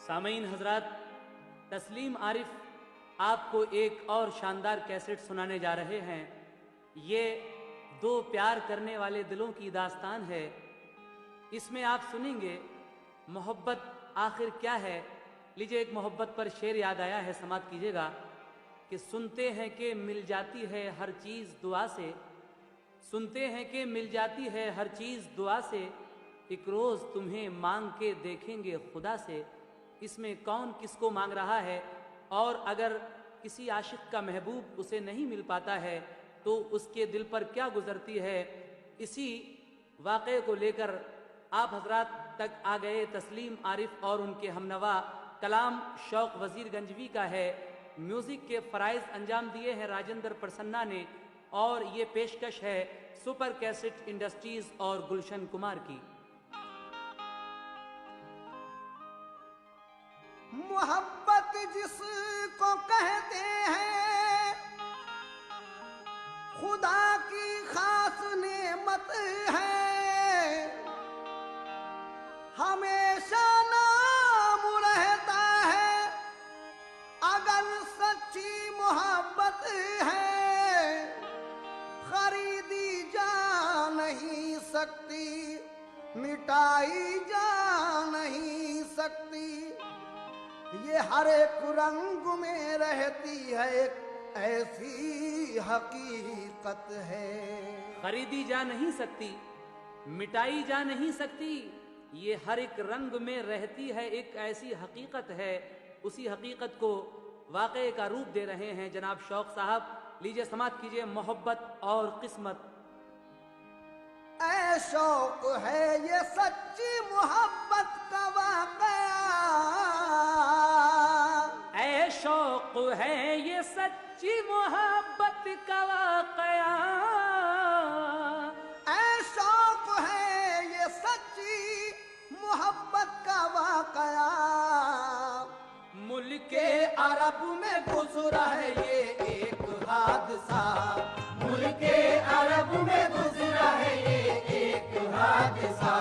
सामीन हजरात, तस्लीम आरिफ आपको एक और शानदार कैसेट सुनाने जा रहे हैं। ये दो प्यार करने वाले दिलों की दास्तान है। इसमें आप सुनेंगे मोहब्बत आखिर क्या है। लीजिए, एक मोहब्बत पर शेर याद आया है, समात कीजिएगा कि सुनते हैं कि मिल जाती है हर चीज़ दुआ से, सुनते हैं कि मिल जाती है हर चीज़ दुआ से, एक रोज़ तुम्हें मांग के देखेंगे खुदा से। इसमें कौन किसको मांग रहा है, और अगर किसी आशिक का महबूब उसे नहीं मिल पाता है तो उसके दिल पर क्या गुजरती है, इसी वाक़े को लेकर आप हजरात तक आ गए। तस्लीम आरिफ और उनके हमनवा कलाम शौक वजीर गंजवी का है। म्यूज़िक के फ़राइज़ अंजाम दिए हैं राजेंद्र प्रसन्ना ने, और ये पेशकश है सुपर कैसेट इंडस्ट्रीज़ और गुलशन कुमार की। मोहब्बत जिसको कहते हैं खुदा की खास नेमत है, हमेशा नाम रहता है अगर सच्ची मोहब्बत है। खरीदी जा नहीं सकती, मिटाई जा नहीं सकती, ये हर एक रंग में रहती है, एक ऐसी हकीकत है। खरीदी जा नहीं सकती, मिटाई जा नहीं सकती, ये हर एक रंग में रहती है, एक ऐसी हकीकत है। उसी हकीकत को वाक़े का रूप दे रहे हैं जनाब शौक साहब। लीजिए, समात कीजिए मोहब्बत और किस्मत। ऐ शौक है ये सच्ची मोहब्बत का वाक़या, ऐ शौक है ये सच्ची मोहब्बत का वाक़या, ऐ शौक है ये सच्ची मोहब्बत का वाक़या। मुल्के अरब में गुज़रा है ये एक हादसा, मुल्के अरब में गुज़रा है ये एक हादसा,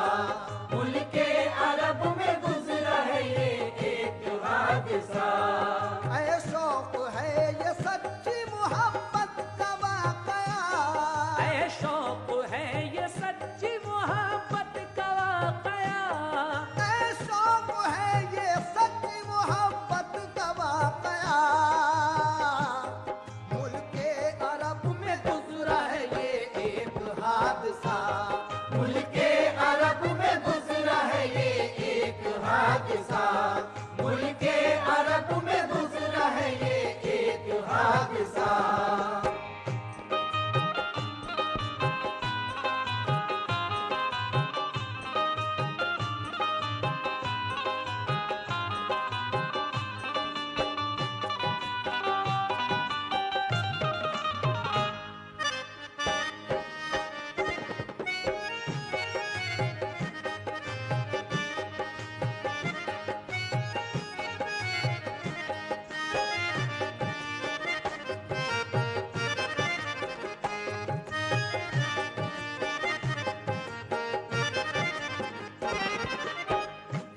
मुल्के अरब में गुज़रा है ये एक हादसा। ऐ शौक है ये सच्ची मोहब्बत का वाक़या, ऐ शौक है ये सच्ची मोहब्बत का वाक़या, ऐ शौक है ये सच्ची मोहब्बत का वाक़या। मुल्के अरब में गुज़रा है ये एक हादसा, मुल्के अरब में गुज़रा है ये एक हादसा, मुल्के अरब में गुज़रा है ये एक हादसा।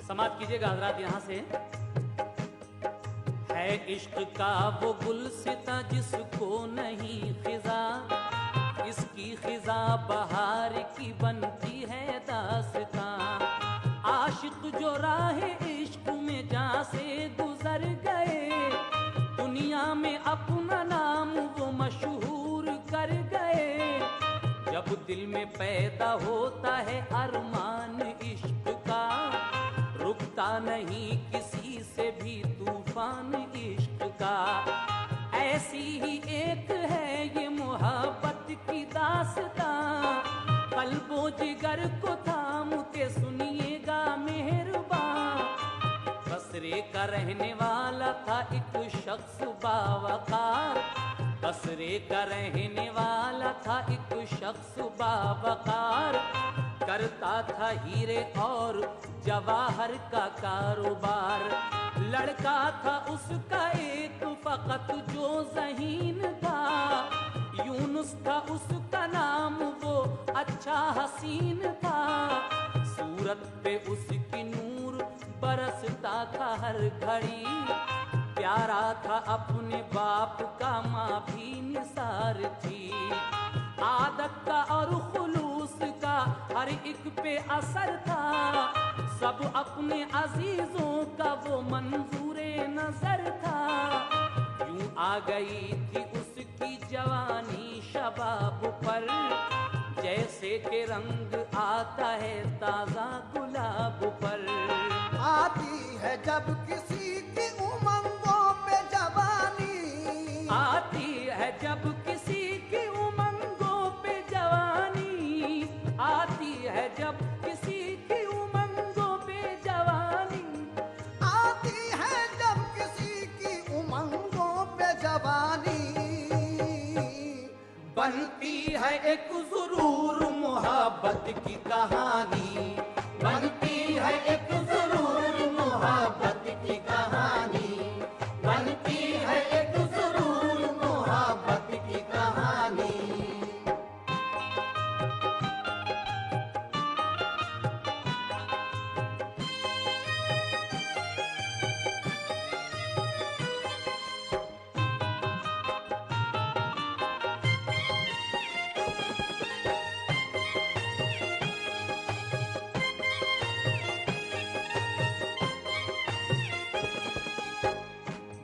समात कीजिएगा हजरात यहाँ से। है इश्क का वो गुलसिता जिसको नहीं खिजा, इसकी खिजा बहार की बनती है दास्तां। आशिक जो राह इश्क में जहाँ से गुजर गए, दुनिया में अपना नाम वो मशहूर कर गए। जब दिल में पैदा होता है अरमान इश्क का, रुकता नहीं किसी से भी तूफान इश्क का। ऐसी ही एक है ये मोहब्बत की दास्तां, कल्बो जिगर को थाम के सुनिएगा मेहरबान। बसरे का रहने वाला था एक शख्स बावकार, बसरे का रहने वाला था एक शख्स बावकार, करता था हीरे और जवाहर का कारोबार। लड़का था उसका एक फकत जो ज़हीन था, यूनुस था उसका नाम वो अच्छा हसीन था। सूरत पे उसकी नूर बरसता था हर घड़ी, प्यारा था अपने बाप का, माँ भी निसार थी। आदत का और खुलूस का हर एक पे असर था, सब अपने अजीजों का वो मंजूरे नजर था। यूं आ गई थी उसकी जवानी शबाब पर, जैसे के रंग आता है ताजा गुलाब पर। आती है जब किसी की उमंगों पे जवानी, आती है जब किसी की उमंगों पे जवानी, आती है जब किसी की उमंगों पे जवानी, आती है जब किसी की उमंगों पे जवानी। बनती है एक जरूर मोहब्बत की कहानी, बनती है एक जरूर मोहब्बत की कहानी, बनती है एक जरूर मोहब्बत की कहानी।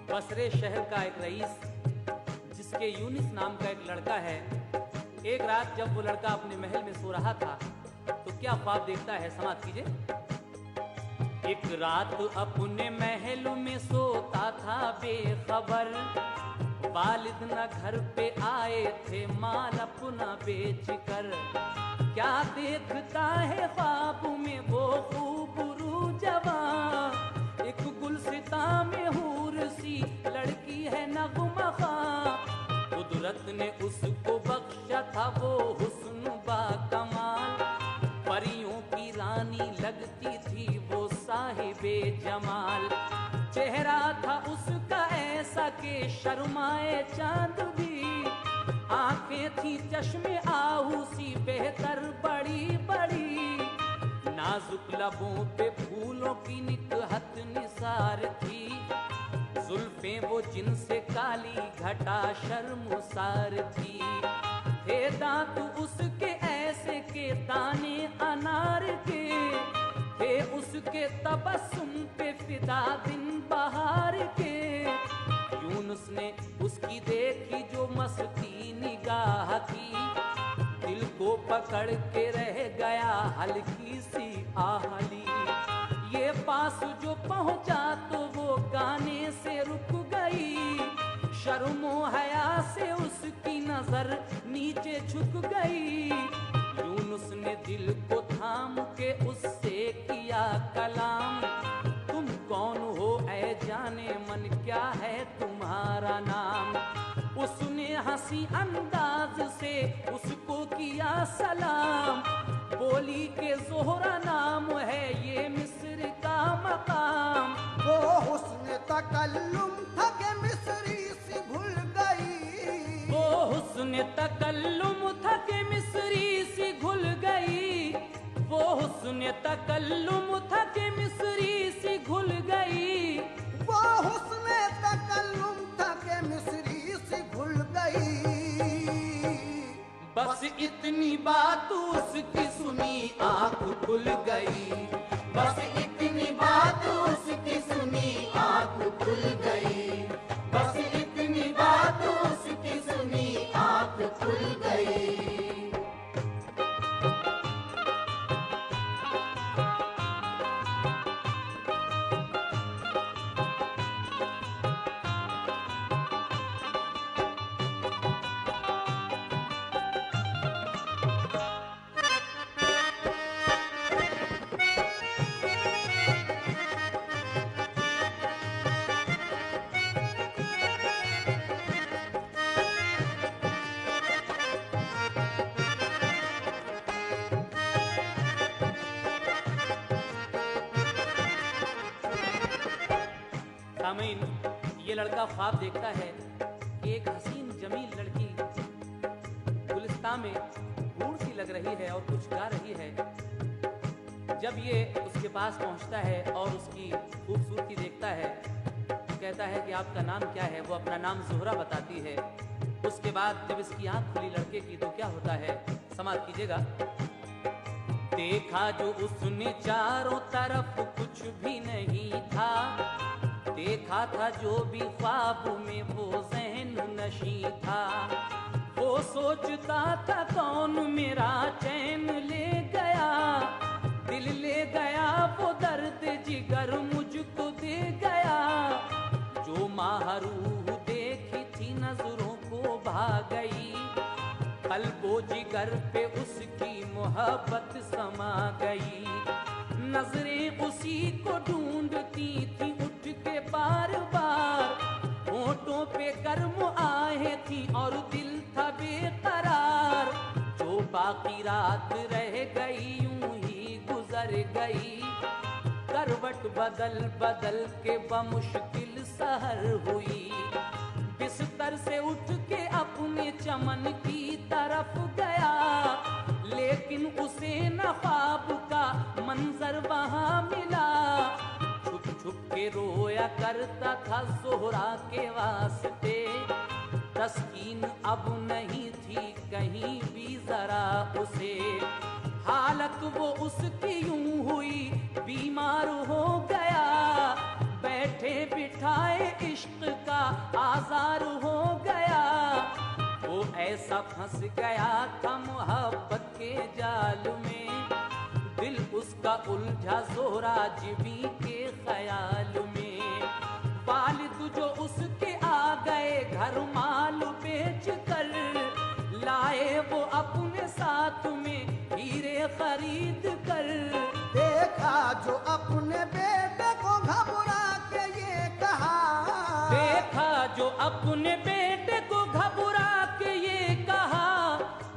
बसरे शहर का एक रईस जिसके यूनिस नाम का एक लड़का है, एक रात जब वो लड़का अपने महल में सो रहा था तो क्या ख्वाब देखता है, समाप्त कीजिए। एक रात अपने महल में सोता था बेखबर, वालिद न घर पे आए थे माल अपना बेच कर। क्या देखता है ख्वाब में वो खूबरू जवान, एक गुलसिता में हूर सी लड़की है नगमा खां। कुदरत ने उसको बख्शा था वो हुस्न बा कमाल, परियों की रानी लगती थी वो साहिबे जमाल। चेहरा था उसका ऐसा के शर्माए चांद भी, आंखें थी चश्मे आहू सी बेहतर बड़ी बड़ी। नाजुक लबों पे फूलों की निकहत निसार थी, जुल्फें वो जिनसे काली घटा शर्मसार थी। थे दांत उसके ऐसे के दाने अनार के, थे उसके तबस्सुम पे फिदा दिन बहार के। यूनुस ने उसकी देखी जो मस्ती निगाह की, दिल को पकड़ के रह गया हल्की सी आहली। ये पास जो पहुंचा तो वो गाने से रुक गई, शर्मो हया से उसकी नजर नीचे झुक गई। यूनुस ने दिल को थाम के उससे किया कलाम, तुम कौन हो ऐ जाने मन, क्या है तुम्हारा नाम। उसने हंसी अंदाज से उसको किया सलाम, बोली के जोहरा नाम है ये मिस्र का मकाम। वो हुस्न तकल्लुम था के मिस्री सी भूल गई, वो हुस्न तकल्लुम था के मिस्री सी घुल गई, वो हुस्न तकल्लुम था के मिस्री सी घुल गई। वो हुस्न तकल्लुम था के मिस्री सी भूल गई। बस इतनी बात उसकी सुनी आंख खुल गई, बस इतनी बात उसकी सुनी आंख खुल गई, बस इतनी बात उसकी सुनी आंख खुल गई। सामीन, ये लड़का ख्वाब देखता है कि एक हसीन जमील लड़की गुलिस्तान में हूर सी लग रही है और कुछ गा रही है। जब ये उसके पास पहुंचता है और उसकी खूबसूरती देखता है तो कहता है कि आपका नाम क्या है। वो अपना नाम ज़ोहरा बताती है। उसके बाद जब इसकी आंख खुली लड़के की तो क्या होता है, समाप्त कीजिएगा। देखा जो उसने चारों तरफ कुछ भी नहीं था, देखा था जो भी ख्वाब में वो ज़हन नशी था। वो सोचता था कौन मेरा चैन ले गया, दिल ले गया वो दर्द जिगर मुझको दे गया। जो माहरूह देखी थी नजरों को भा गई, कल्बो जिगर पे उसकी मोहब्बत समा गई। नजरें उसी को ढूंढती थी उठ के बार बार, होठों पे गर्म आहे थी और दिल था बेकरार। जो बाकी रात रह गई यूं ही गुजर गई, करवट बदल बदल के बमुश्किल सहर हुई। बिस्तर से उठ के अपने चमन की तरफ गया, लेकिन उसे न ख्वाब का मंजर वहां मिला। छुप छुप के रोया करता था ज़ोहरा के वास्ते, तस्कीन अब नहीं थी कहीं भी जरा उसे। हालत वो उसकी यूं हुई बीमार हो गया, बैठे बिठाए इश्क का आज़ार हो गया। वो ऐसा फंस गया था मोहब्बत के जाल में, दिल उसका उलझा ज़ोहरा जिबी के ख्याल में। वालिद जो उसके आ गए घर माल बेच कर, लाए वो अपने साथ में हीरे खरीद कर। देखा जो अपने बेटे को घबरा के ये कहा, देखा जो अपने बेटे को घबरा के ये कहा,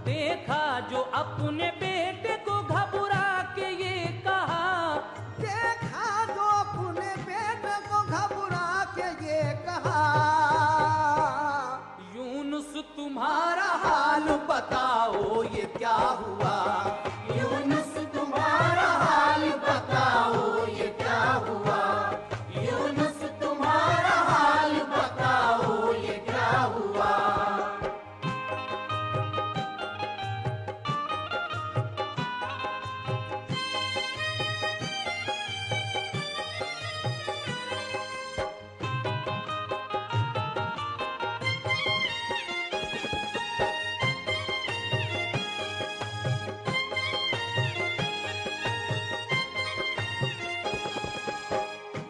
देखा जो अपने बेटे को घबरा के ये कहा। देखा जो अपने बेटे को घबरा के ये कहा, यूनुस तुम्हारा हाल बताओ ये क्या हुआ। यूनुस तुम्हारा हाल बताओ ये क्या हुआ। यूनुस तुम्हारा हाल बताओ ये क्या हुआ।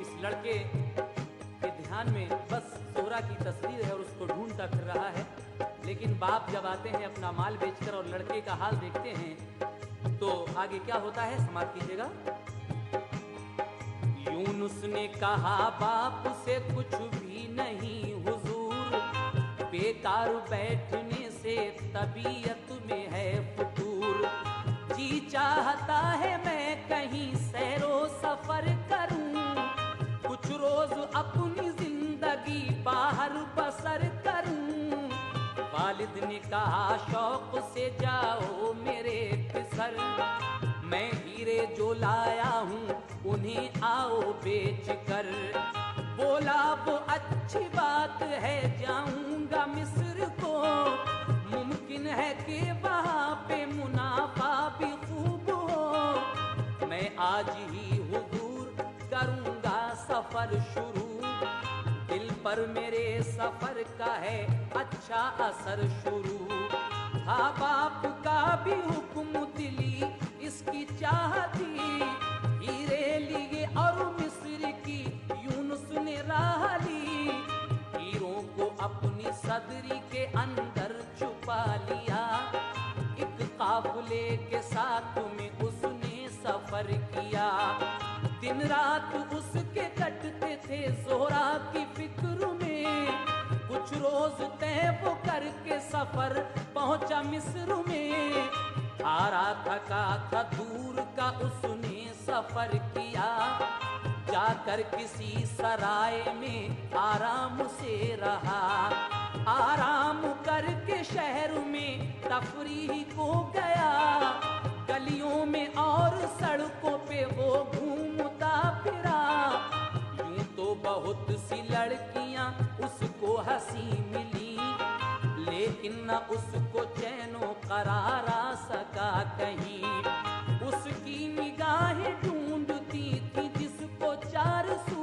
इस लड़के के ध्यान में बस ज़ोहरा की तस्वीर है और उसको ढूंढता फिर रहा है। लेकिन बाप जब आते हैं अपना माल बेचकर और लड़के का हाल देखते हैं तो आगे क्या होता है, समाप्त कीजिएगा। यूनुस ने कहा बाप से कुछ भी नहीं हुजूर, बेकार बैठने से तबीयत में है फुतूर। जी चाहता है मैं कहीं सैरो सफर करूं, कुछ रोज अपनी जिंदगी बाहर बसर करूं। वालिद ने कहा शौक से जाओ मेरे पिसर, मैं हीरे जो लाया हूँ उन्हें आओ बेच कर। बोला वो अच्छी बात है जाऊंगा मिस्र को, मुमकिन है कि वहाँ पे मुनाफा भी खूब हो। मैं आज ही हुजूर करूंगा सफर शुरू, दिल पर मेरे सफर का है अच्छा असर शुरू। था बाप का भी हुक्म दिली इसकी चाह थी, हीरे लिए और मिस्र की यूनुस ने राह ली। हीरों को अपनी सदरी के अंदर छुपा लिया, एक काफिले के साथ में उसने सफर किया। दिन रात उसके कटते थे ज़ोहरा की फिक्र में, कुछ रोज तय वो करके सफर पहुंचा मिस्र में। हारा थका था दूर का उसने सफर किया, जाकर किसी सराय में आराम से रहा। आराम करके शहर में तफरीह को गया, गलियों में और सड़कों पे सी लड़कियां उसको हंसी मिली, लेकिन न उसको चैनो करार आ सका कहीं। उसकी निगाहें ढूंढती थी जिसको चार सू,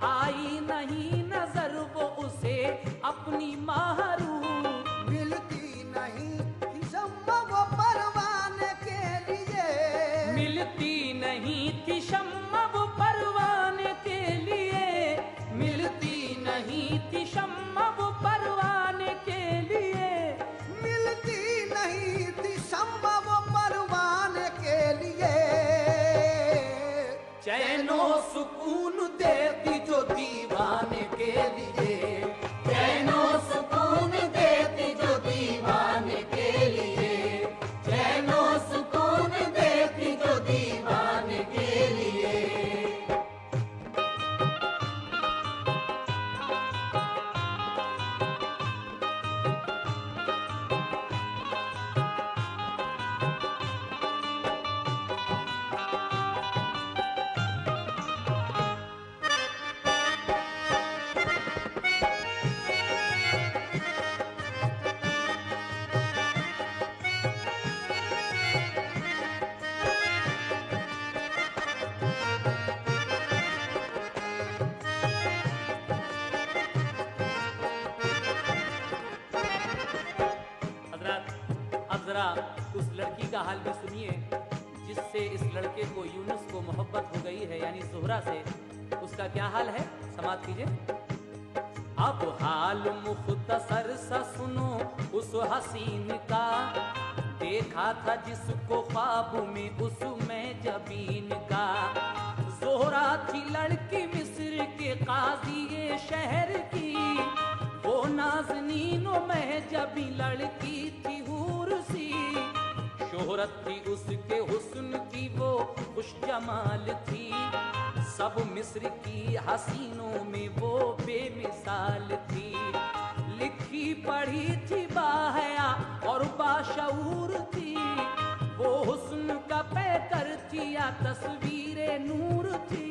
आई नहीं नजर वो उसे अपनी माहरू। मिलती नहीं थी शम्मा वो परवाने के लिए, मिलती नहीं थी शम्मा वो परवाने के लिए, मिलती नहीं थी शम्मा वो परवाने के लिए, मिलती नहीं थी शम्मा वो परवाने के लिए। चैनो सुकून देती जो दीवाने के लिए, चैनो सुकून देती जो दीवाने के लिए, चैनो सुकून देती जो दीवाने के लिए। अब जरा उस लड़की का हाल भी सुनिए जिससे इस लड़के को यूनुस को मोहब्बत हो गई है, यानी ज़ोहरा से। उसका क्या हाल है, समाप्त कीजिए। अब हाल मुख्तसर सा सुनो उस हसीन का, देखा था जिसको ख्वाब में उसमें जबीन का। ज़ोहरा थी लड़की मिस्र के काजी ये शहर की, वो नाज़नीनो महजबी लड़की थी हूर सी। शोहरत थी उसके हुस्न की वो खुश जमाल थी, सब मिस्र की हसीनों में वो बेमिसाल थी। लिखी पढ़ी थी बाहया और बाशऊर थी, वो हुस्न का पैकर थी या तस्वीरे नूर थी।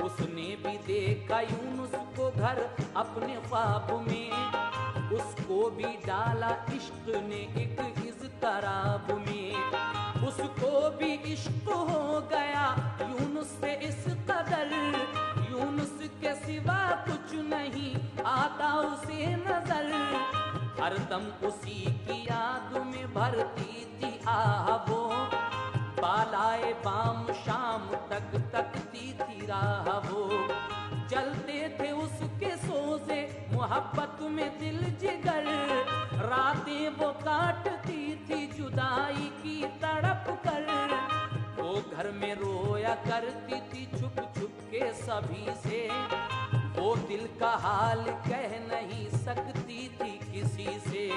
उसने भी देखा यूनुस को घर अपने ख्वाब में, उसको भी डाला इश्क ने एक इज़्तिराब में। उसको भी इश्क हो गया यूनुस से इस कदर, यूनुस के सिवा कुछ नहीं आता उसे नजर। हरदम उसी की याद में भरती थी आह वो, बालाए बाम शाम तक तकती थी राह वो। चलते थे उसके सोजे मोहब्बत में दिल जिगर, रातें वो काटती थी जुदाई की तड़प कर। वो घर में रोया करती थी छुप छुप के सभी से, वो दिल का हाल कह नहीं सकती थी किसी से।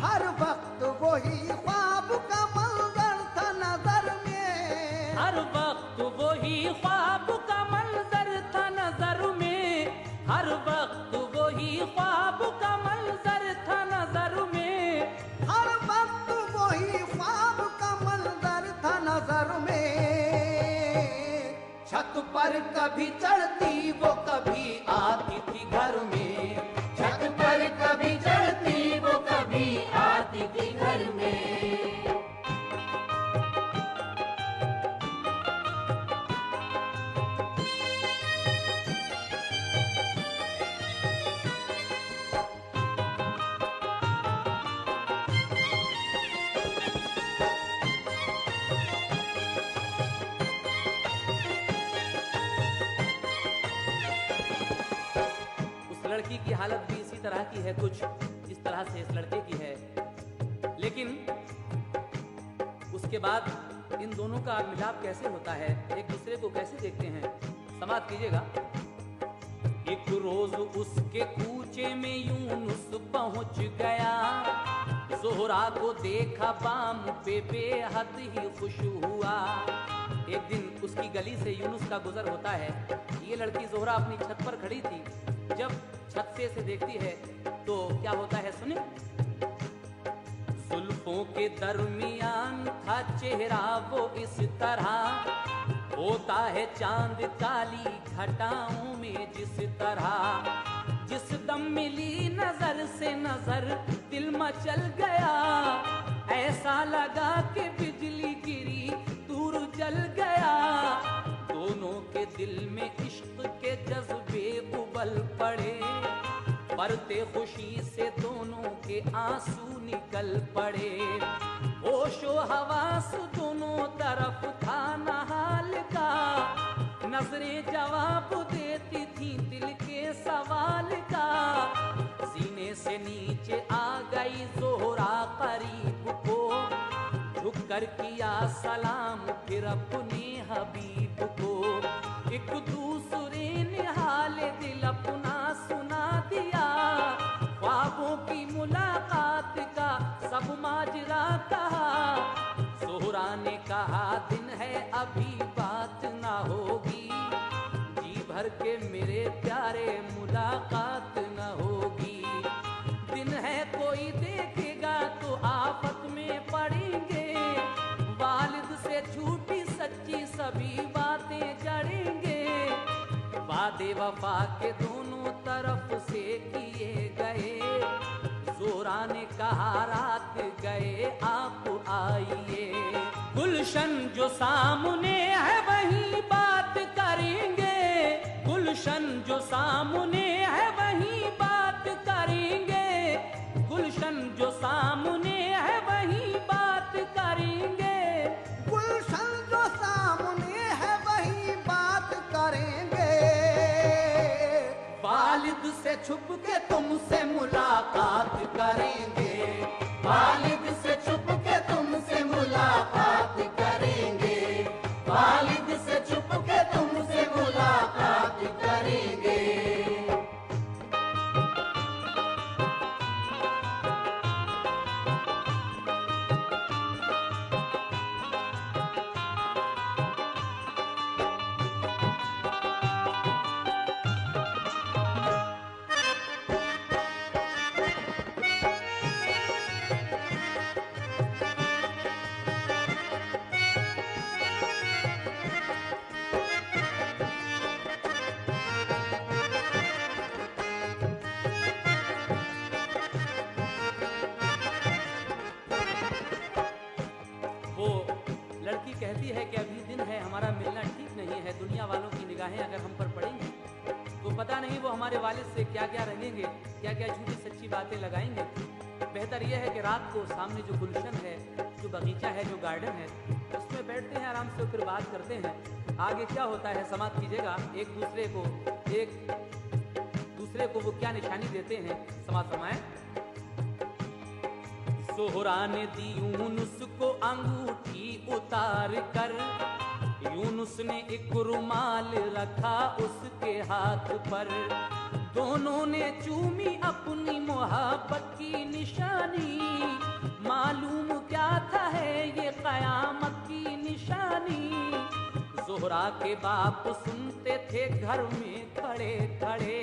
हर वक्त वही ख्वाब का मंजर था नजर में, हर वक्त वही ख्वाब का मंजर था नजर में, हर वक्त वही ख्वाब का मंजर था नजर में, हर वक्त वही ख्वाब का मंजर था नजर में। छत पर कभी चढ़ती वो कभी आती थी घर में, छत पर कभी चढ़ती वो कभी आती थी घर में। लड़की की हालत भी इसी तरह की है कुछ जिस तरह से इस लड़के की है, लेकिन उसके बाद इन दोनों का मिलाप कैसे होता है, एक दूसरे को कैसे देखते हैं, समाप्त कीजिएगा। एक रोज उसके कूचे में यूनुस पहुंच गया, ज़ोहरा को देखा बाम पे बेहद ही खुश हुआ। एक दिन उसकी गली से यूनुस का गुजर होता है। ये लड़की ज़ोहरा अपनी छत पर खड़ी थी, जब छत से देखती है तो क्या होता है सुने। जुल्फों के दरमियान था चेहरा वो इस तरह, होता है चांद काली घटाओं में जिस तरह, जिस दम मिली नजर से नजर दिल मचल गया, ऐसा लगा कि बिजली गिरी दूर जल गया। दोनों के दिल में इश्क के जज्बे उबल पड़े, बढ़ते खुशी से दोनों के आंसू निकल पड़े। होशो हवास दोनों तरफ था नहाल का, नजरें जवाब देती थी दिल के सवाल का। सीने से नीचे आ गई ज़ोहरा करीब को, झुक कर किया सलाम फिर अपने हबीब को। एक दूसरे ने हाल दिल अपना सुना दिया, ख्वाबों की मुलाकात का सब माजरा कहा। ज़ोहरा ने कहा दिन है अभी बात ना होगी, जी भर के मेरे प्यारे मुलाकात न होगी। दिन है कोई देखेगा तो आफत में पड़ेंगे, वालिद से झूठी सच्ची सभी बातें जड़ेंगे। वादे वफा के दोनों तरफ से किए गए, ज़ोहरा ने कहा रात गए आप आइए। गुलशन जो सामने है वही बात करेंगे, गुलशन जो सामने है वही बात करेंगे, गुलशन जो सामने है वही बात करेंगे। गुलशन जो सामने है वही बात करेंगे। वालिद से छुप के तुमसे मुलाकात करेंगे, वालिद से छुप के तुमसे मुलाकात करेंगे, वालिद से छुप के तुमसे मुलाकात करेंगे। कहती है कि अभी दिन है हमारा मिलना ठीक नहीं है, दुनिया वालों की निगाहें अगर हम पर पड़ेंगी तो पता नहीं वो हमारे वालिद से क्या क्या रंगेंगे, क्या क्या झूठी सच्ची बातें लगाएंगे। बेहतर यह है कि रात को सामने जो गुलशन है, जो बगीचा है, जो गार्डन है, उसमें बैठते हैं आराम से, फिर बात करते हैं आगे क्या होता है। समाप्त कीजिएगा। एक दूसरे को वो क्या निशानी देते हैं, समाप्त फरमाएं। ज़ोहरा ने दी यूनुस को अंगूठी उतार कर, यूनुस ने एक रुमाल रखा उसके हाथ पर। दोनों ने चूमी अपनी मोहब्बत की निशानी, मालूम क्या था है ये कयामत की निशानी। ज़ोहरा के बाप सुनते थे घर में खड़े खड़े,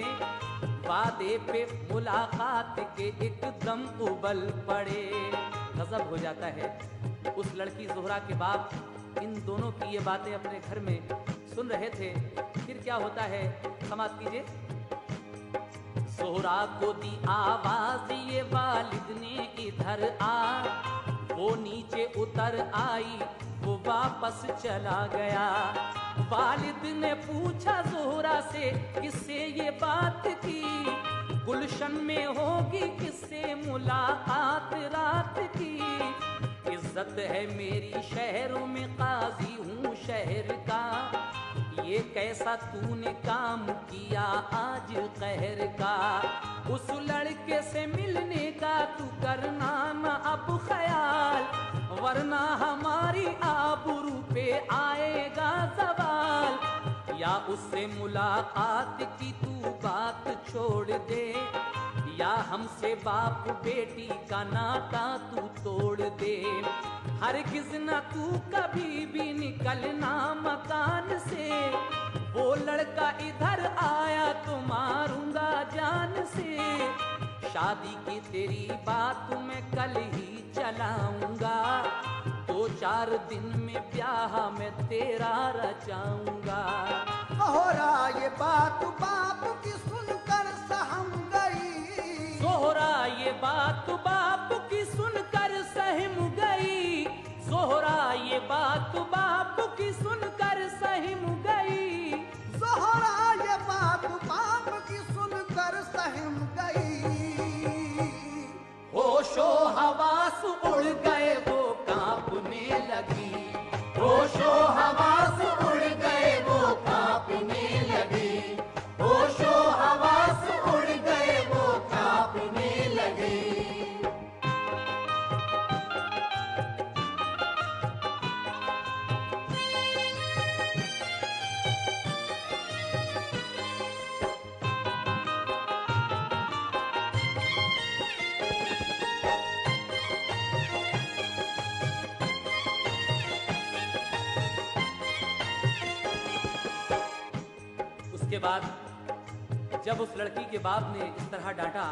वादे पे मुलाकात के एकदम उबल पड़े। गजब हो जाता है। उस लड़की ज़ोहरा के बाप इन दोनों की ये बातें अपने घर में सुन रहे थे। फिर क्या होता है, समाप्त कीजिए। ज़ोहरा को दी आवाज ये वालिद ने इधर आ, वो नीचे उतर आई, वो वापस चला गया। वालिद ने पूछा ज़ोहरा से किससे ये बात की, गुलशन में होगी किससे मुलाकात रात की। इज्जत है मेरी शहरों में, काजी हूँ शहर का, ये कैसा तूने काम किया आज कहर का। उस लड़के से मिलने का तू करना न अब ख्याल, वरना हमारी आबरू पे आएगा सवाल। या उससे मुलाकात की तू बात छोड़ दे, या हमसे बाप बेटी का नाता तू तोड़ दे। हरगिज़ न तू कभी भी निकलना मकान से, वो लड़का इधर आया तो मारूंगा जान से। शादी की तेरी बात मैं कल ही चलाऊंगा, तो 4 दिन में ब्याह मैं तेरा रचाऊंगा। जोहरा ये बात बाप की सुनकर सहम गई। जोहरा ये बात बाप की सुनकर सहम गई। जोहरा ये बात बाप की सुनकर सहम गई। जोहरा ये बात बाप की सुनकर सहम गई। होशो हवास उड़ गए वो कांपने लगी। होशो हवास उड़ गए वो कांपने लगी। होशो हवास उड़ गए वो कांपने लगी। उसके बाद जब उस लड़की के बाप ने इस तरह डांटा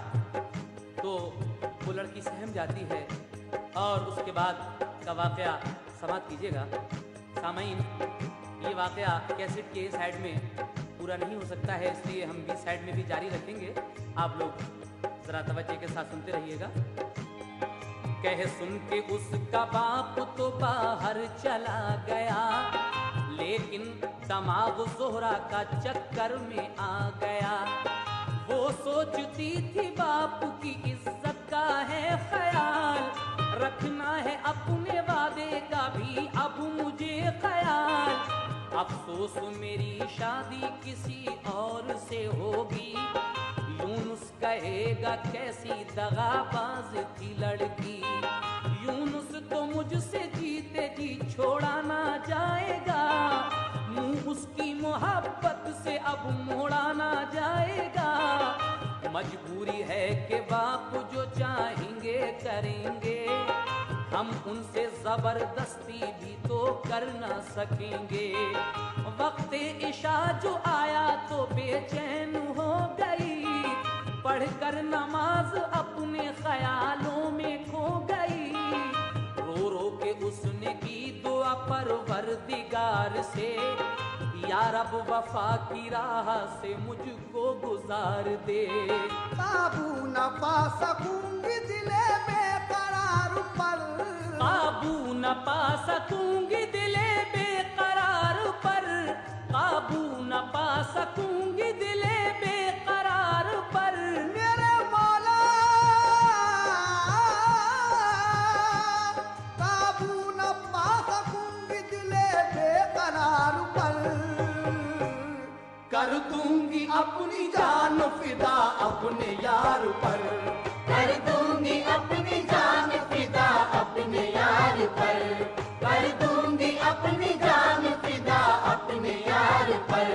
तो वो लड़की सहम जाती है और उसके बाद का वाकया समाप्त कीजिएगा। सामईन, ये वाकया कैसेट के साइड में पूरा नहीं हो सकता है, इसलिए हम बी साइड में भी जारी रखेंगे। आप लोग जरा तवज्जो के साथ सुनते रहिएगा। कह सुन के उसका बाप तो बाहर चला गया, लेकिन दमाग जोहरा का चक्कर में आ गया। वो सोचती थी बाप की इज्जत का है ख्याल, रखना है अपने वादे का भी अब मुझे ख्याल। अफसोस मेरी शादी किसी और से होगी, यूनुस कहेगा कैसी दगाबाज थी लड़की। यूनुस तो मुझसे जीते जी छोड़ा ना जाएगा, मुंह उसकी मोहब्बत से अब मोड़ा ना जाएगा। मजबूरी है कि बाप जो चाहेंगे करेंगे, हम उनसे जबरदस्ती भी तो कर ना सकेंगे। वक्ते इशा जो आया तो बेचैन हो गई, पढ़कर नमाज अपने ख्यालों में खो गई। रो रो के उसने की दुआ परवरदिगार से, या रब वफा की राह से मुझको गुजार दे। काबू न पा सकूंगी दिले बेकरार पर, काबू न पा सकूंगी दिले बेकरार पर, काबू न पा सकूंगी दिले बेकरार पर। मेरे मौला काबू न पा सकूंगी दिले बेकरार पर। कर दूंगी अपनी जान फिदा अपने यार पर, कर दूंगी अपनी जान फिदा अपने यार पर, कर दूंगी अपनी जान फिदा अपने यार पर।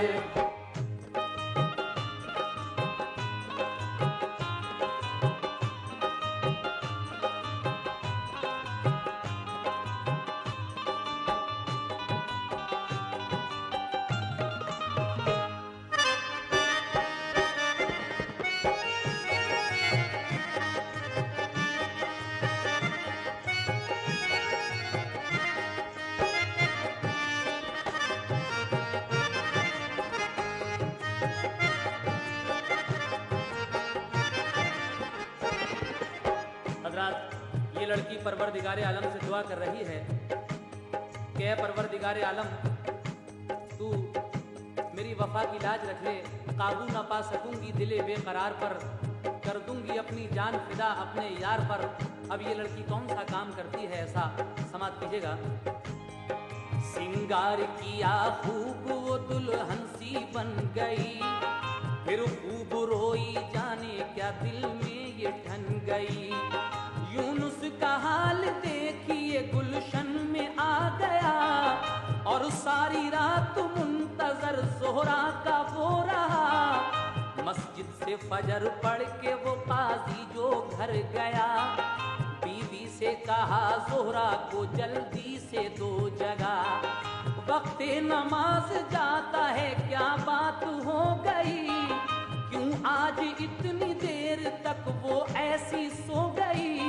ये लड़की परवरदिगारे आलम से दुआ कर रही है कि ऐ परवरदिगारे आलम, तू मेरी वफा की लाज रख ले। काबू न पा सकूंगी दिले बेकरार पर, कर दूंगी अपनी जान फिदा अपने यार पर। अब ये लड़की कौन सा काम करती है, ऐसा समाप्त कीजिएगा। सिंगार किया खूब वो दुल्हन सी बन गई, फिर खूब रोई जाने क्या दिल में ये ठन गई। यूनुस का हाल देखिए गुलशन में आ गया, और सारी रात मुंतजर जोहरा का वो रहा। मस्जिद से फजर पढ़ के वो काजी जो घर गया, बीवी से कहा जोहरा को जल्दी से दो जगह। वक्ते नमाज जाता है क्या बात हो गई, क्यों आज इतनी देर तक वो ऐसी सो गई।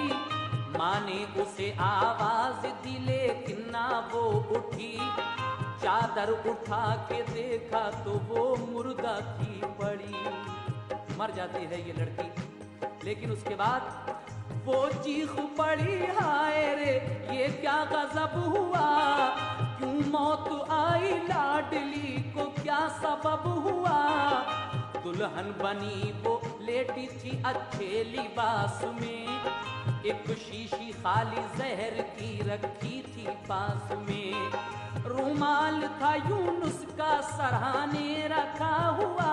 माँ ने उसे आवाज दी लेकिन ना वो उठी। चादर उठा के देखा तो वो मुर्दा थी पड़ी। मर जाती है ये लड़की, लेकिन उसके बाद वो चीख पड़ी, हाय रे ये क्या गजब हुआ, क्यों मौत आई लाडली को, क्या सबब हुआ। दुल्हन बनी वो लेटी थी अच्छे लिबास में, एक शीशी खाली जहर की रखी थी पास में। रुमाल था यूनुस का सरहाने रखा हुआ,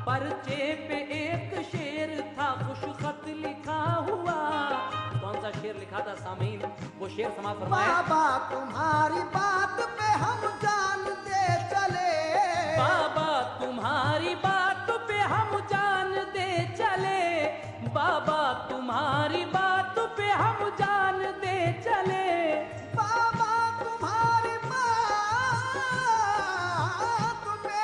पर्चे पे एक शेर था खुशखत लिखा हुआ। कौन सा शेर लिखा था सामीन, वो शेर समाप्त फरमाए। बाबा तुम्हारी बात पे हम जान दे चले, बाबा तुम्हारी बात पे हम जान दे चले, बाबा तुम्हारी बात पे हम जान दे चले। बाबा तुम्हारी बात पे,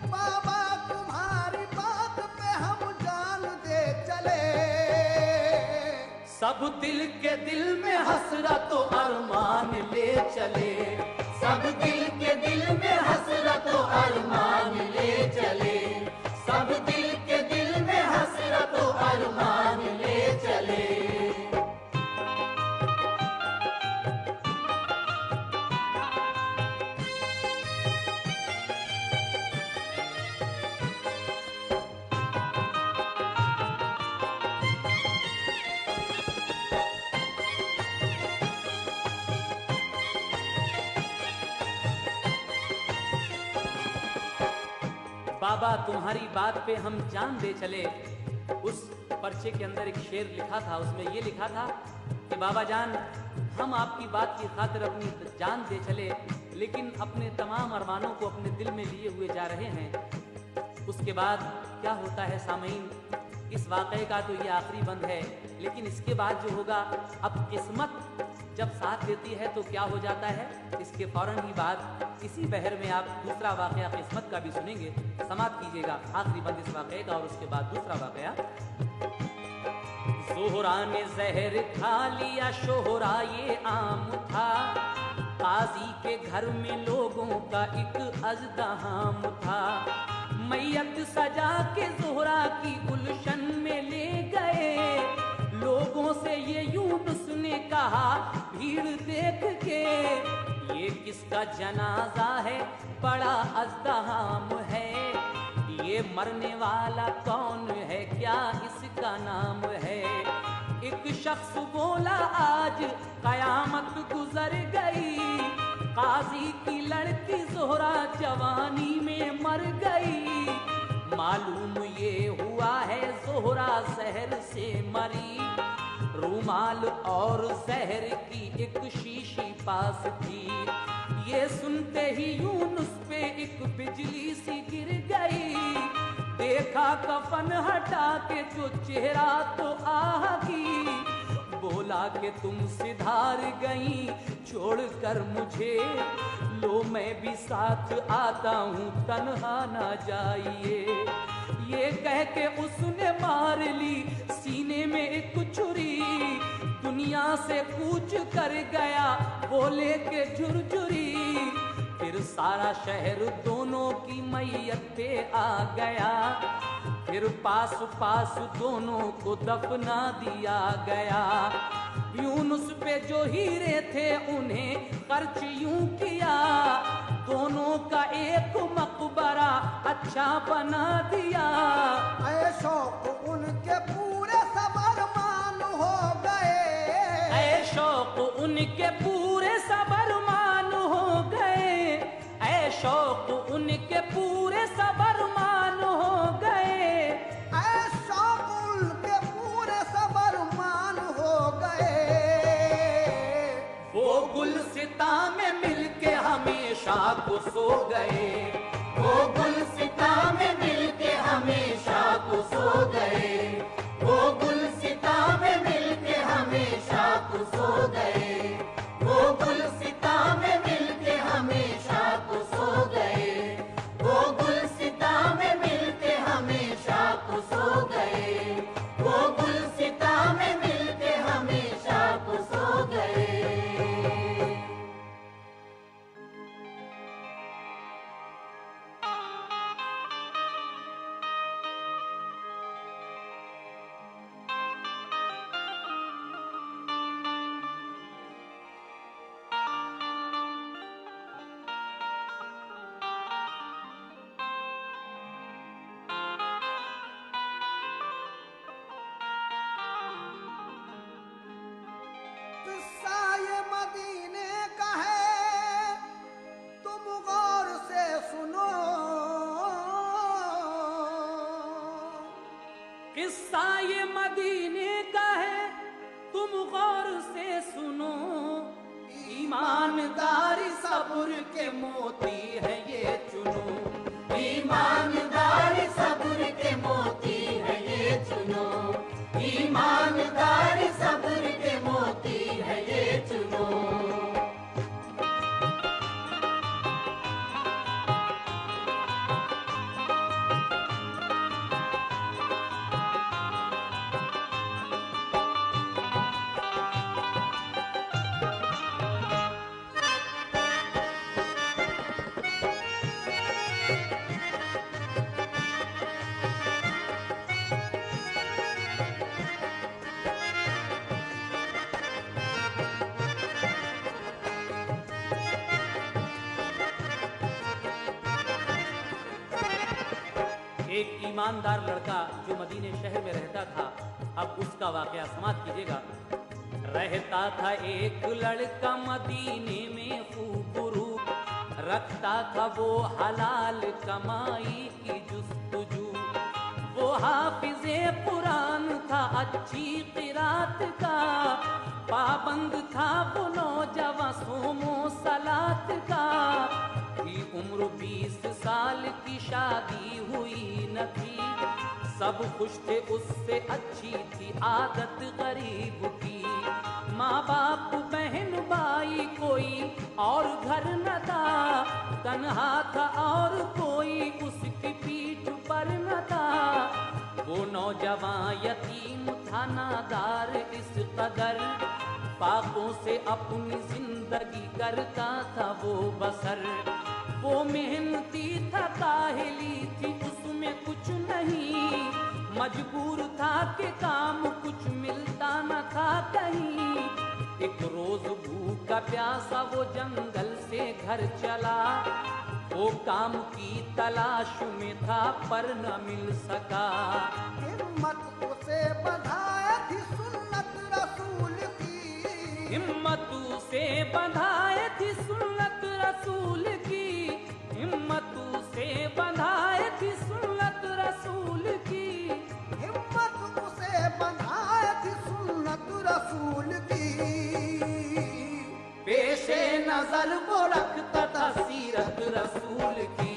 बाबा तुम्हारी बात पे हम जान दे चले। सब दिल के दिल में हसरत तो अरमान ले चले, सब दिल के दिल में हसरत तो अरमान ले चले, सब दिल के दिल में हसरत तो अरमान ले चले। बाबा तुम्हारी बात पे हम जान दे चले। उस पर्चे के अंदर एक शेर लिखा था, उसमें ये लिखा था कि बाबा जान हम आपकी बात की खातिर अपनी जान दे चले, लेकिन अपने तमाम अरमानों को अपने दिल में लिए हुए जा रहे हैं। उसके बाद क्या होता है सामीन, इस वाक़े का तो ये आखिरी बंद है, लेकिन इसके बाद जो होगा, अब किस्मत जब साथ देती है तो क्या हो जाता है, इसके फौरन ही बाद इसी बहर में आप दूसरा वाक़या किस्मत का भी सुनेंगे। समाप्त कीजिएगा आखिरी बंद इस वाक़े का और उसके बाद दूसरा वाक़या। ज़ोहरा ने जहर खा लिया, शोहरा ये आम था, काजी के घर में लोगों का एक अज़दहाम था। मैयत सजा के ज़ोहरा की गुलशन में ले गए, लोगों से ये यूनुस ने कहा भीड़ देख के, ये किसका जनाजा है, बड़ा अज़दहाम है, ये मरने वाला कौन है, क्या इसका नाम है। एक शख्स बोला आज कयामत गुजर गई, काजी की लड़की ज़ोहरा जवानी में मर गई। मालूम ये हुआ है ज़ोहरा जहर से मरी, रुमाल और जहर की एक शीशी पास थी। ये सुनते ही यूनुस पे एक बिजली सी गिर गई, देखा कफन हटा के जो चेहरा तो आह की, बोला कि तुम सिधार गई छोड़कर मुझे, लो मैं भी साथ आता हूँ तन्हा ना जाइए। ये कह के उसने मार ली सीने में एक छुरी, दुनिया से कूच कर गया बोले के झुरझुरी। फिर सारा शहर दोनों की मैयत पे आ गया, फिर पास पास दोनों को दफना दिया गया। यूनुस पे जो हीरे थे उन्हें खर्च यूं किया, दोनों का एक मकबरा अच्छा बना दिया। ऐ शौक उनके पूरे सबरमान हो गए, ऐ शौक उनके पूरे सबरमान हो गए, ऐ शौक उनके पूरे सबरमान हो गए, ऐ शौक उनके पूरे सबरमान हो गए। वो गुलसिता में मिलके हमेशा को सो गए, वो गुलसिता में मिलके हमेशा को सो गए, वो गुलसिता में मिलके हमेशा को सो गए, वो गुलसिता में मिलके हमेशा को सो गए, वो गुलसिता में मिलके हमेशा को सो गए, वो गुलसिता मदीने का है तुम गौर से सुनो, ईमानदारी सब्र के मोती है ये चुनो, ईमानदारी सब्र के मोती है ये चुनो, ईमानदारी सब्र के मोती है ये चुनो। एक ईमानदार लड़का जो मदीने शहर में रहता था, अब उसका वाकया समाप्त कीजिएगा। रहता था एक लड़का मदीने में खूब रूप, रखता था वो हलाल कमाई की जुस्तजू। वो हाफिज़े कुरान था, अच्छी क़िरात का पाबंद था, वो नौजवान सोमो सलात का। की उम्र 20 साल की शादी हुई न थी, सब खुश थे उससे, अच्छी थी आदत गरीब की। माँ बाप बहन भाई कोई और घर न था, तन्हा था और कोई उसकी पीठ पर न था। वो नौजवान यतीम था, नादार इस कदर, पापों से अपनी जिंदगी करता था वो बसर। वो मेहनती था, काहिली थी, उसमें कुछ नहीं, मजबूर था कि काम कुछ मिलता न था कहीं। एक रोज भूखा प्यासा वो जंगल से घर चला, वो काम की तलाश में था पर न मिल सका। हिम्मत उसे बंधाए थी सुन्नत रसूल की, हिम्मत उसे बंधाए थी सुन्नत रसूल की, हिम्मत उसे बंधाए थी सुन्नत रसूल की। हिम्मत उसे बंधाए थी सुन्नत रसूल की। पेशे नजर वो रखता था सीरत रसूल की,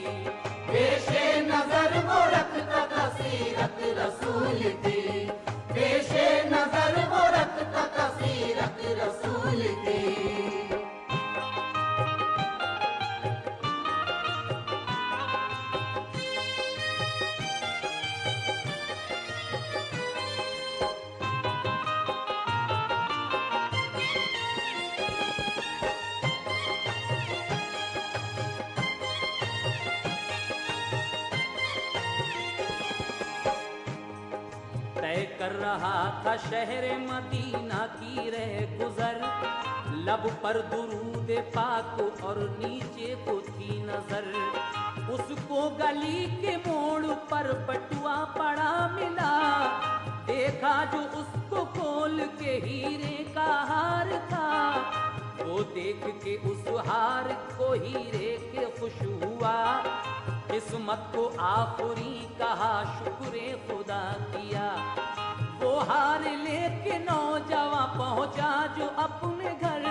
पेशे नजर वो रखता था सीरत रसूल की, पेशे नजर वो रखता था सीरत रसूल की। तय कर रहा था शहर मदीना की रह गुजर, लब पर दुरूद पाक और नीचे को थी नजर। उसको गली के मोड़ पर बटुआ पड़ा मिला, देखा जो उसको खोल के हीरे का हार था। वो देख के उस हार को हीरे के खुश हुआ, किस्मत को आफरी कहा, शुक्रे खुदा किया। वो हार लेके नौजवान पहुंचा जो अपने घर,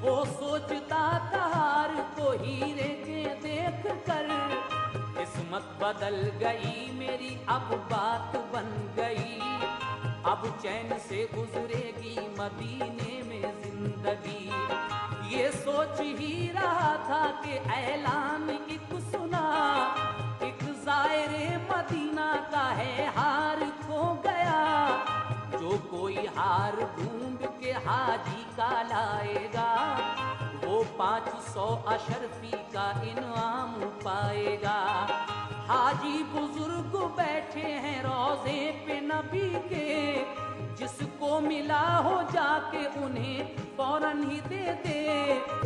वो सोचता था हार को हीरे के देख कर। किस्मत बदल गई मेरी, अब बात बन गई, अब चैन से गुजरेगी मदीने में जिंदगी। ये सोच ही रहा था कि ऐलान एक सुना, एक ज़ायरे मदीना का है हार खो गया। जो कोई हार ढूंढ के हाजी का लाएगा, वो 500 अशरफी का इनाम पाएगा। हाजी बुजुर्ग बैठे हैं रोजे पे नबी के, जिसको मिला हो जाके उन्हें फौरन ही दे दे।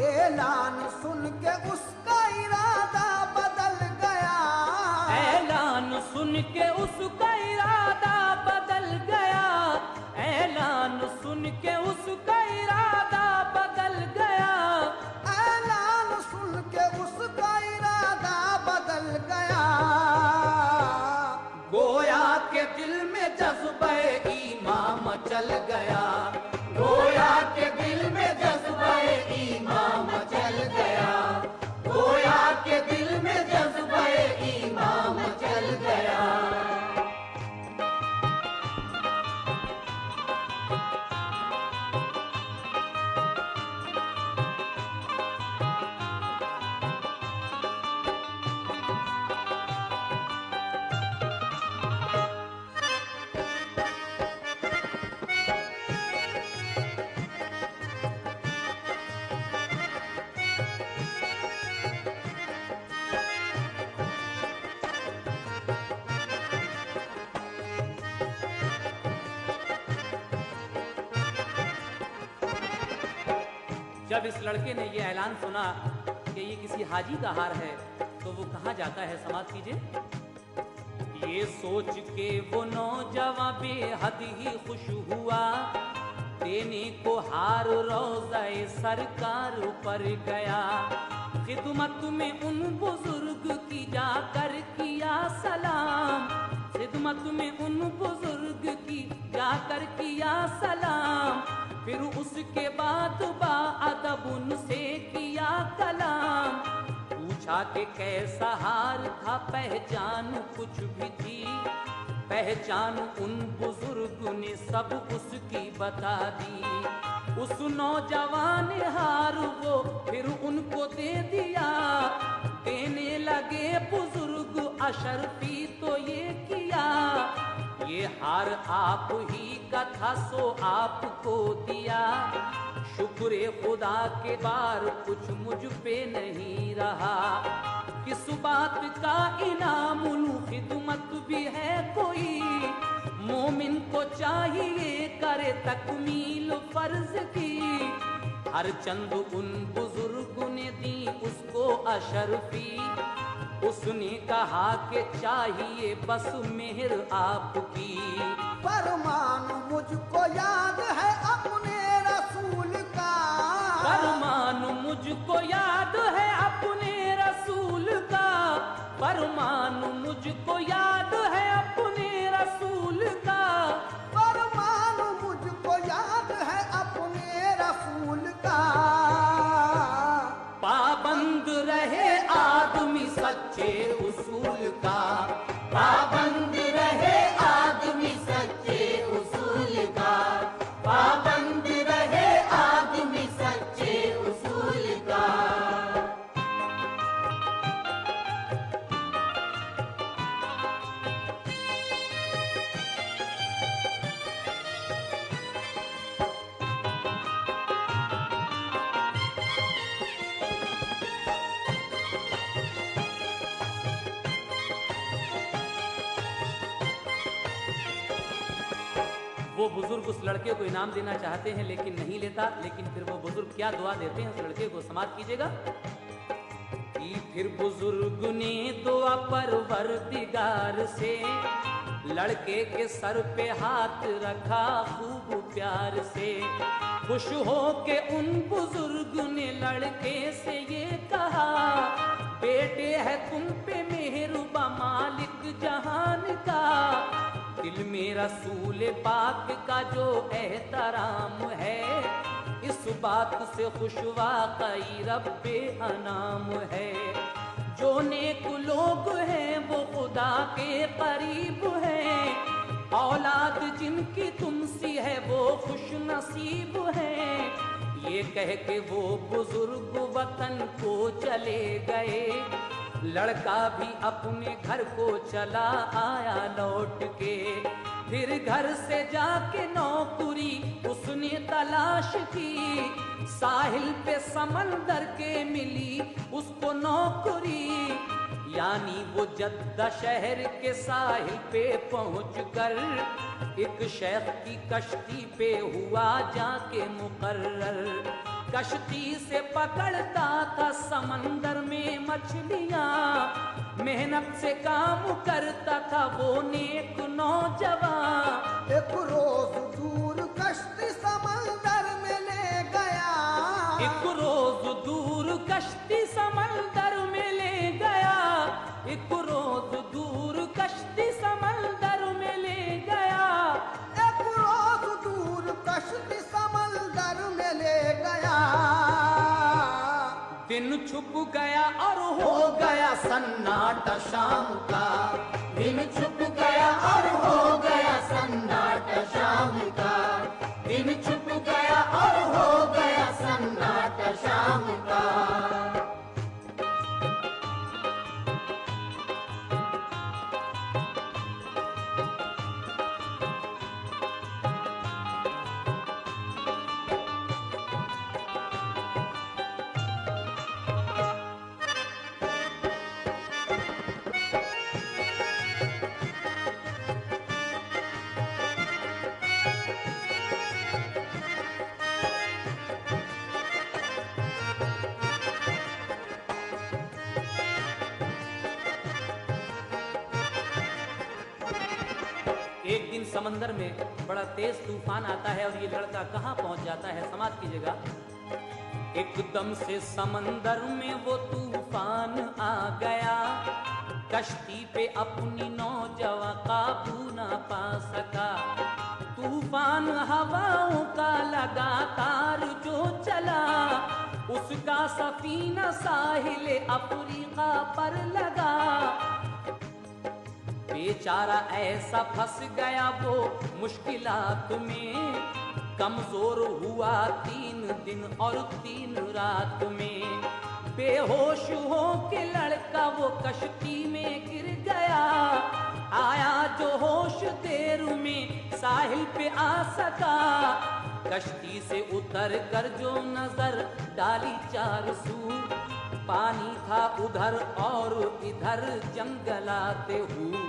ऐलान सुन के उसका इरादा बदल गया, ऐलान सुन के उसका इरादा बदल गया, ऐलान सुन के उसका इरादा बदल गया, ऐलान सुन के उसका इरादा बदल गया। गोया के दिल में जज्बे ईमान जब इस लड़के ने ये ऐलान सुना कि ये किसी हाजी का हार है, तो वो कहाँ जाता है, समाप्त कीजिए। ये सोच के वो नौजवान बेहद ही खुश हुआ, देने को हार रोज़ाए सरकार पर गया। खिदमत में उन बुजुर्ग की जाकर किया सलाम, खिदमत में उन बुजुर्ग की जाकर किया सलाम। फिर उसके बाद बाअदब उनसे किया कलाम, पूछा कि कैसा हार था, पहचान कुछ भी थी। पहचान उन बुजुर्ग ने सब उसकी बता दी। उस नौजवान हार वो फिर उनको दे दिया, देने लगे बुजुर्ग अशरफी तो ये किया। ये हार आप ही का था सो आपको दिया, शुक्र खुदा के बार कुछ मुझ पे नहीं रहा। किस बात का इनाम लूं, खिदमत भी है कोई, मोमिन को चाहिए करे तकमील फर्ज की। हर चंद उन बुजुर्ग ने दी उसको अशरफी, उसने कहा कि चाहिए बस मेहर आपकी। फरमान मुझको याद है अपने रसूल का, फरमान मुझको याद है अपने रसूल का, फरमान मुझको याद है अपने रसूल का। फरमान मुझको याद है अपने रसूल का। पाबंद रहे आदमी सच्चे उसूल का, पाबंद रहे आदमी सच्चे उसूल का, पाबंद रहे आदमी सच्चे उसूल का। वो बुजुर्ग उस लड़के को इनाम देना चाहते हैं लेकिन नहीं लेता। लेकिन फिर वो बुजुर्ग क्या दुआ देते हैं उस लड़के को, समाप्त कीजिएगा। कि फिर बुजुर्ग ने दुआ परवरदिगार से, लड़के के सर पे हाथ रखा खूब प्यार से। खुश हो के उन बुजुर्ग ने लड़के से ये कहा, बेटे है तुम पे मेहरबा मालिक जहान का। दिल में रसूल पाक का जो एहतराम है, इस बात से खुश वाकई रब्बे अनाम है। जो नेक लोग हैं वो खुदा के करीब हैं, औलाद जिनकी तुमसी है वो खुश नसीब हैं। ये कह के वो बुजुर्ग वतन को चले गए, लड़का भी अपने घर को चला आया लौट के। फिर घर से जाके नौकरी उसने तलाश की, साहिल पे समंदर के मिली उसको नौकरी। यानी वो जद्दा शहर के साहिल पे पहुंचकर एक शेख की कश्ती पे हुआ जाके मुकर्रर। कश्ती से पकड़ता था समंदर में मछलियां, मेहनत से काम करता था वो नेक नौजवान। एक रोज दूर कश्ती समंदर में ले गया, एक रोज दूर कश्ती समंदर में ले गया, एक रोज दूर कश्ती समंदर में ले गया। एक रोज दूर कश्ती समंदर में ले गया। दिन छुप गया और हो गया सन्नाटा शाम का, दिन छुप गया और हो गया सन्नाटा शाम का, दिन छुप गया और हो गया सन्नाटा शाम का। समंदर में बड़ा तेज तूफान आता है और ये लड़का कहाँ पहुंच जाता है, समाप्त कीजिएगा। एकदम से समंदर में वो तूफान आ गया, कश्ती पे अपनी नौजवां काबू ना पा सका। तूफान हवाओं का लगातार जो चला, उसका सफीना साहिल अफ्रीका पर लगा। बेचारा ऐसा फंस गया वो मुश्किलात में, कमजोर हुआ 3 दिन और 3 रात में। बेहोश हो के लड़का वो कश्ती में गिर गया, आया जो होश देर में साहिल पे आ सका। कश्ती से उतर कर जो नजर डाली 4 सू, पानी था उधर और इधर जंगलाते हुए।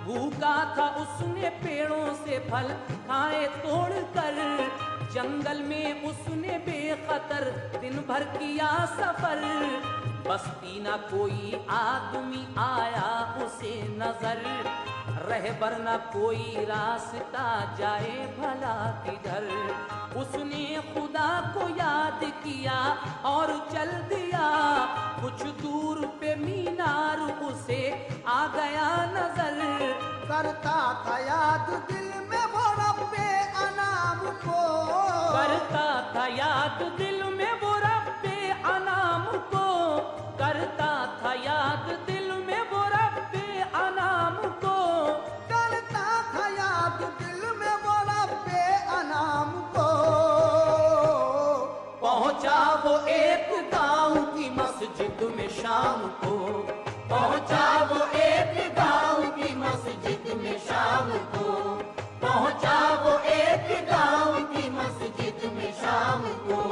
भूखा था उसने पेड़ों से फल खाए तोड़कर, जंगल में उसने बेखतर दिन भर किया सफर। बस्ती ना कोई आदमी आया उसे नजर, रहबर ना कोई रास्ता जाए भला किधर। उसने खुदा को याद किया और चल दिया, कुछ दूर पे मीनार उसे आ गया नजर। करता था याद दिल में वो रब्बे अनाम को, करता था याद दिल में वो रब्बे अनाम को, करता था याद दिल में वो रब्बे अनाम को। करता था याद दिल में वो रब्बे अनाम को। पहुंचा वो एक गांव की मस्जिद में शाम को, पहुंचा वो एक गांव की मस्जिद में शाम को, पहुंचा वो एक गांव की मस्जिद में शाम को।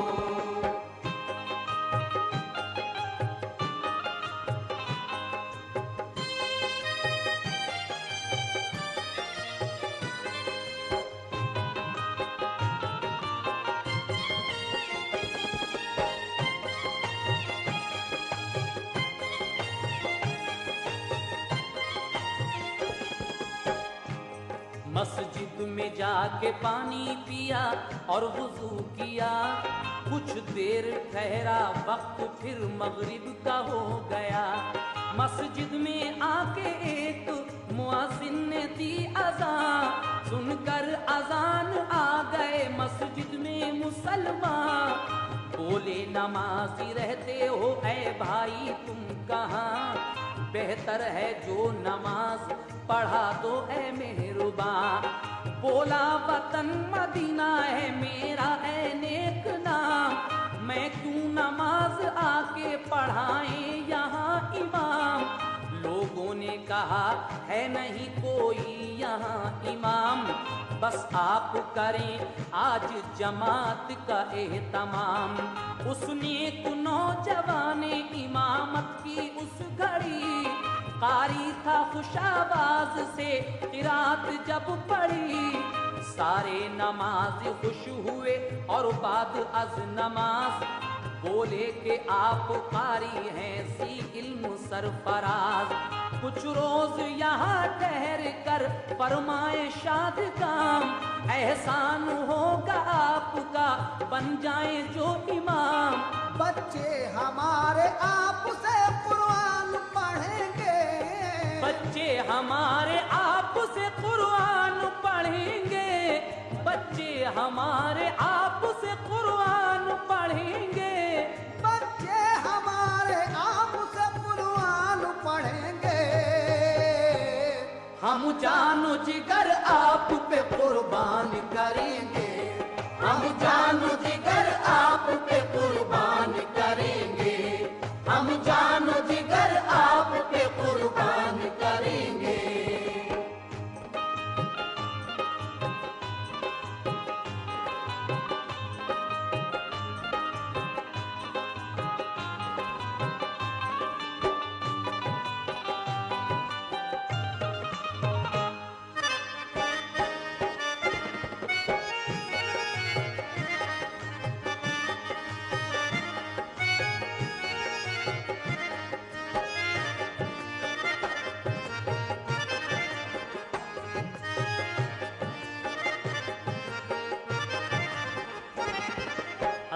मस्जिद में जाके पानी पिया और वुजू किया, कुछ देर ठहरा वक्त फिर मगरिब का हो गया। मस्जिद में आके एक मुअज्जिन ने दी अज़ान, सुनकर अज़ान आ गए मस्जिद में मुसलमान। बोले नमाजी रहते हो ऐ भाई तुम कहाँ, बेहतर है जो नमाज पढ़ा दो ऐ मेहरबान। बोला वतन मदीना है मेरा ऐ नेक नाम, मैं क्यों नमाज आके पढ़ाए यहाँ इमाम। लोगों ने कहा है नहीं कोई यहाँ इमाम, बस आप करें आज जमात का एहतमाम। उसने को नौजवान इमामत की उस घड़ी, कारी था खुशाबाज से किरात जब पड़ी। सारे नमाज खुश हुए और बाद अज नमाज, बोले कि आप कारी हैं सी इल्म सरफराज। कुछ रोज यहाँ ठहर कर फरमाए शाद काम, एहसान होगा आपका बन जाए जो इमाम। बच्चे हमारे आपसे कुरान पढ़ेंगे, बच्चे हमारे आपसे कुरान पढ़ेंगे, बच्चे हमारे आपसे कुरान पढ़ेंगे। बच्चे हमारे आपसे कुरान पढ़ेंगे। हम जानो जिगर आप पे कुर्बान करेंगे, हम जानो जिगर आप पे कुर्बान करेंगे, हम जानो जिगर आप पे कुर्बान करेंगे।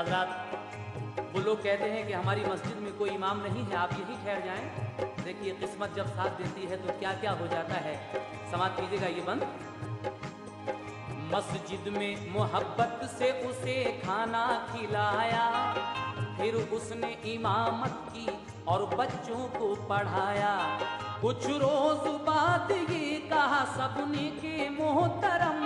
हजरात, वो लोग कहते हैं कि हमारी मस्जिद में कोई इमाम नहीं है, आप यहीं ठहर जाएं। देखिए किस्मत जब साथ देती है तो क्या क्या हो जाता है। समाप्त कीजिएगा ये बंद। मस्जिद में मोहब्बत से उसे खाना खिलाया, फिर उसने इमामत की और बच्चों को पढ़ाया। कुछ रोज बाद ये कहा सबने के मोहतरम,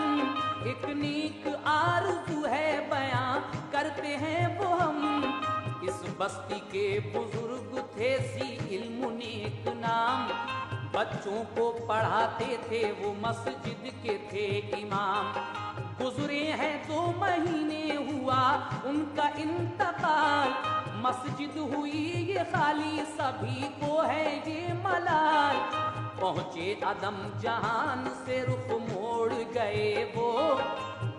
एक नेक आरज़ू है बयां करते हैं वो हम। इस बस्ती के बुजुर्ग थे सी इल्म नेक नाम, बच्चों को पढ़ाते थे वो मस्जिद के थे इमाम। गुजरे हैं 2 महीने हुआ उनका इंतकाल, मस्जिद हुई ये खाली सभी को है ये मलाल। पहुँचे अदम जहान से रुख मोड़ गए वो,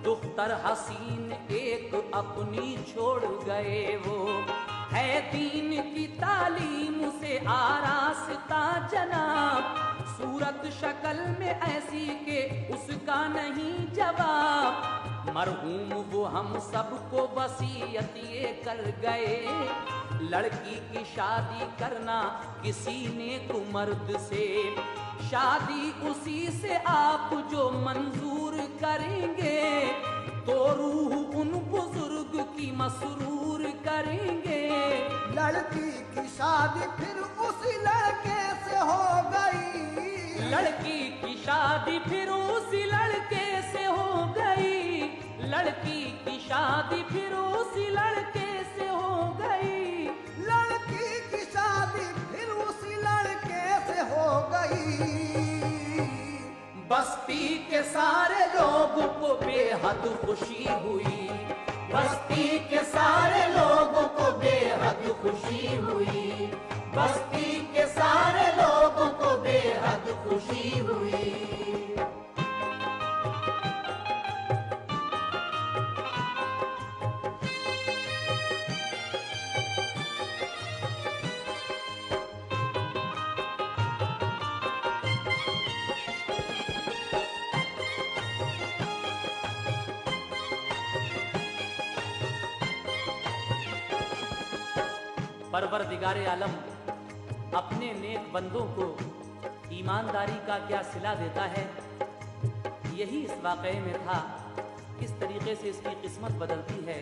दुख्तर हसीन एक अपनी छोड़ गए वो। है दीन की तालीम से आरास्ता जनाब, सूरत शक्ल में ऐसी के उसका नहीं जवाब। मरहूम वो हम सबको वसीयत ये कर गए, लड़की की शादी करना किसी नेक मर्द से। शादी उसी से आप जो मंजूर करेंगे, तो रूह उन बुजुर्ग की मसरूर करेंगे। लड़की की शादी फिर उसी लड़के से हो गई, लड़की की शादी फिर उसी लड़के से हो गई, लड़की की शादी फिर उसी लड़के से हो गई, लड़की की शादी फिर उसी लड़के से हो गई। बस्ती के सारे लोगों को बेहद खुशी हुई, बस्ती के सारे लोगों को बेहद खुशी हुई, बस्ती के सारे लोगों को बेहद खुशी हुई। परवरदिगारे आलम अपने नेक बंदों को ईमानदारी का क्या सिला देता है, यही इस वाक़ये में था। किस तरीके से इसकी किस्मत बदलती है,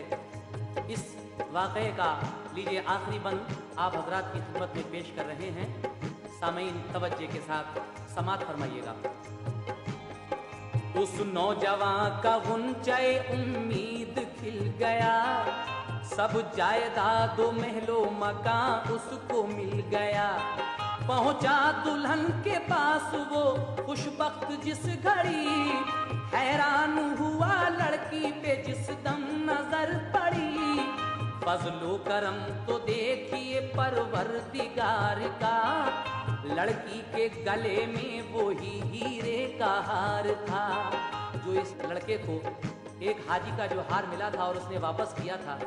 इस वाक़ये का लीजिए आखिरी बंद आप हजरात की खिदमत में पेश कर रहे हैं। सामीन तवज्जे के साथ समात फरमाइएगा। उस नौजवान का गुंचाए उम्मीद खिल गया, सब जायदाद महलो मकान उसको मिल गया। पहुंचा दुल्हन के पास वो खुशबख्त जिस घड़ी, हैरान हुआ लड़की पे जिस दम नजर पड़ी। फजलो करम तो देखिए परवरदिगार का, लड़की के गले में वो ही हीरे का हार था। जो इस लड़के को एक हाजी का जो हार मिला था और उसने वापस किया था,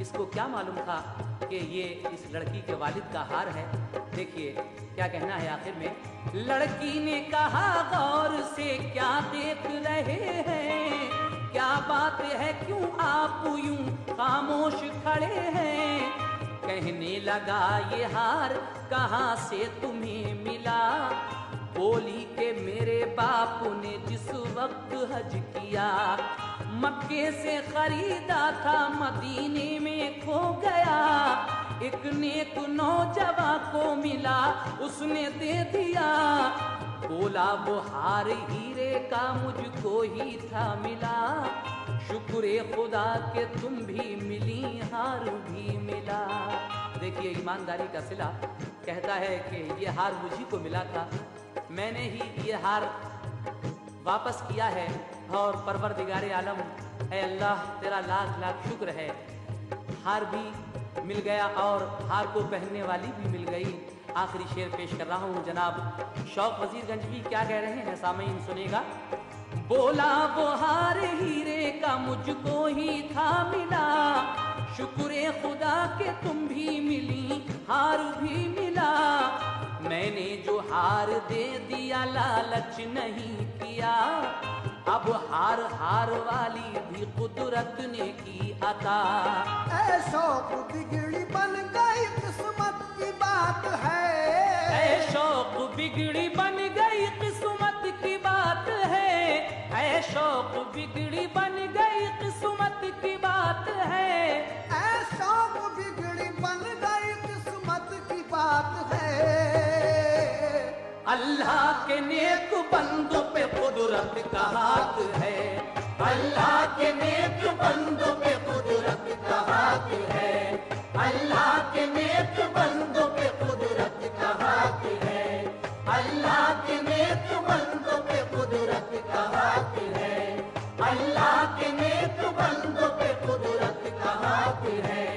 इसको क्या मालूम था कि ये इस लड़की के वालिद का हार है। देखिए क्या कहना है आखिर में। लड़की ने कहा गौर से क्या देख रहे हैं, क्या बात है क्यों आप यूं खामोश खड़े हैं। कहने लगा ये हार कहाँ से तुम्हें मिला, बोली के मेरे बापू ने जिस वक्त हज किया, मक्के से खरीदा था मदीने में खो गया। एक नेक नौजवान को मिला उसने दे दिया, बोला वो हार हीरे का मुझको ही था मिला। शुक्र खुदा के तुम भी मिली हार भी मिला। देखिए ईमानदारी का सिला कहता है कि ये हार मुझी को मिला था, मैंने ही ये हार वापस किया है। और परवरदिगारे आलम है अल्लाह तेरा लाख लाख शुक्र है, हार भी मिल गया और हार को पहनने वाली भी मिल गई। आखिरी शेर पेश कर रहा हूँ। जनाब शौक वजीरगंज भी क्या कह रहे हैं, सामीन सुनेगा। बोला वो हार हीरे का मुझको ही था मिला, शुक्र खुदा के तुम भी मिली हार भी मिला। मैंने जो हार दे दिया लालच नहीं किया, अब हार हार वाली भी कुदरत ने की अता। ऐ शौक बिगड़ी बन गई किस्मत की बात है, ऐ शौक बिगड़ी बन गई किस्मत की बात है, ऐ शौक बिगड़ी बन गई किस्मत की बात है, ऐ शौक बिगड़ी बन गई किस्मत की बात है। अल्लाह के नेक बंदों पे कुदरत का हाथ है, अल्लाह के नेक बंदों पे कुदरत का हाथ है, अल्लाह के नेक बंदों पे कुदरत का हाथ है, अल्लाह के नेक बंदों पे कुदरत का हाथ है, अल्लाह के नेक बंदों पे कुदरत का हाथ है।